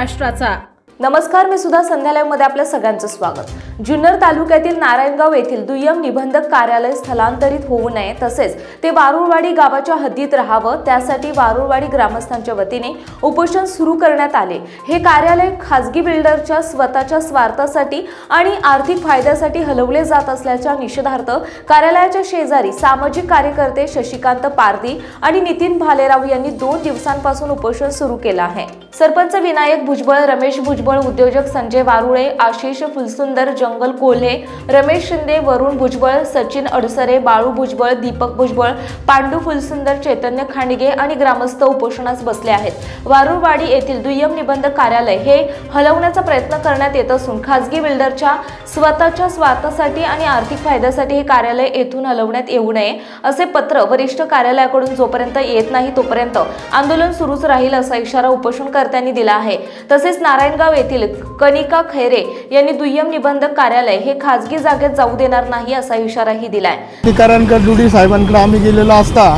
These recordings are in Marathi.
महाराष्ट्राचा। नमस्कार, मी सुद्धा संध्या लाईव्ह मध्ये आपल्या सगळ्यांचं स्वागत। जुन्नर तालुक्यातील नारायणगाव येथील दुय्यम निबंधक कार्यालय स्थलांतरित होऊ नये तसेच ते वारुळवाडी गावाच्या हद्दीत राहावं, त्यासाठी वारुळवाडी ग्रामस्थांच्या वतीने उपोषण सुरू करण्यात आले। हे कार्यालय खासगी बिल्डरच्या स्वतःच्या स्वार्थासाठी आणि आर्थिक फायद्यासाठी हलवले जात असल्याच्या निषेधार्थ कार्यालयाच्या शेजारी सामाजिक कार्यकर्ते शशिकांत पारदी आणि नितीन भालेराव यांनी 2 दिवसांपासून उपोषण सुरू केलं आहे। सरपंच विनायक भुजबळ, रमेश भुजबळ, उद्योजक संजय वारुळे, आशिष फुलसुंदर, जंगल कोल्हे, रमेश शिंदे, वरुण भुजबळ, सचिन अडसरे, बाळू भुजबळ, दीपक भुजबळ, पांडू फुलसुंदर, चैतन्य खांडगे आणि ग्रामस्थ उपोषणास बसले आहेत। वारुळवाडी येथील दुय्यम निबंधक कार्यालय हे हलवण्याचा प्रयत्न करण्यात येत असून खासगी बिल्डरच्या स्वतःच्या स्वार्थासाठी आणि आर्थिक फायद्यासाठी हे कार्यालय येथून हलवण्यात येऊ नये असे पत्र वरिष्ठ कार्यालयाकडून जोपर्यंत येत नाही तोपर्यंत आंदोलन सुरूच राहील असा इशारा उपोषणकर्त्यांनी दिला आहे। तसेच नारायणगाव येथील कनिका खैरे यांनी दुय्यम निबंधक कार्यालय हे खासगी जागेत जाऊ देणार नाही असा इशाराही दिलाय। अधिकाऱ्यांकडे डुडी साहेबांकडे आम्ही गेलेलो असता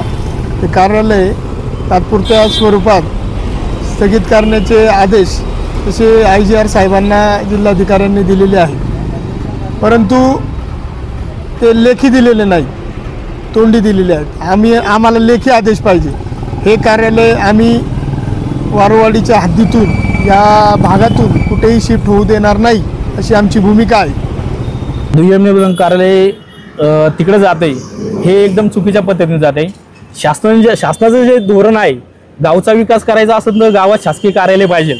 ते कार्यालय तात्पुरत्या स्वरूपात स्थगित करण्याचे आदेश तसे IGR साहेबांना जिल्हाधिकाऱ्यांनी दिलेले आहेत, परंतु ते लेखी दिलेले नाही, तोंडी दिलेले आहेत। आम्हाला लेखी आदेश पाहिजे। हे कार्यालय आम्ही वारुळवाडीच्या हद्दीतून या भागातून कुठेही शिफ्ट होऊ देणार नाही अशी आमची भूमिका आहे। दुय्यम निबंधक कार्यालय तिकडे जाते हे एकदम चुकीच्या पद्धतीने जाते। शासनाचं जे धोरण आहे, गावचा विकास करायचा असेल तर गावात शासकीय कार्यालय पाहिजे।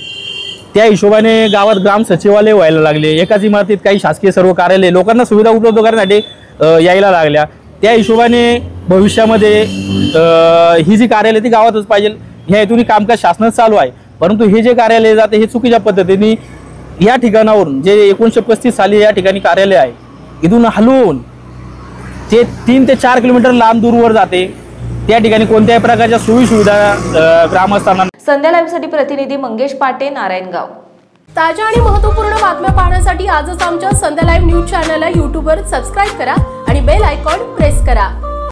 त्या हिशोबाने गावात ग्राम सचिवालय व्हायला लागले, एकाच इमारतीत काही शासकीय सर्व कार्यालय लोकांना सुविधा उपलब्ध करण्यासाठी यायला लागल्या। त्या हिशोबाने भविष्यामध्ये ही जी कार्यालय ती गावातच पाहिजे ह्या हेतून कामकाज शासनात चालू आहे। परंतु हे जे कार्यालय जाते हे चुकीच्या पद्धतीने या ठिकाणावरून जे 1935 साली या ठिकाणी कार्यालय आहे इथून हलवून ते 3 ते 4 किलोमीटर लांब दूरवर जाते। त्या ठिकाणी कोणत्याही प्रकारच्या सोयी सुविधा ग्रामस्थांना। संध्या लाईव्ह साठी प्रतिनिधी मंगेश पाटे, नारायणगाव। ताज्या आणि महत्त्वपूर्ण बातम्या पाहण्यासाठी आजच आमच्या संध्या लाईव्ह न्यूज चॅनलला YouTube वर सबस्क्राइब करा आणि बेल आयकॉन प्रेस करा।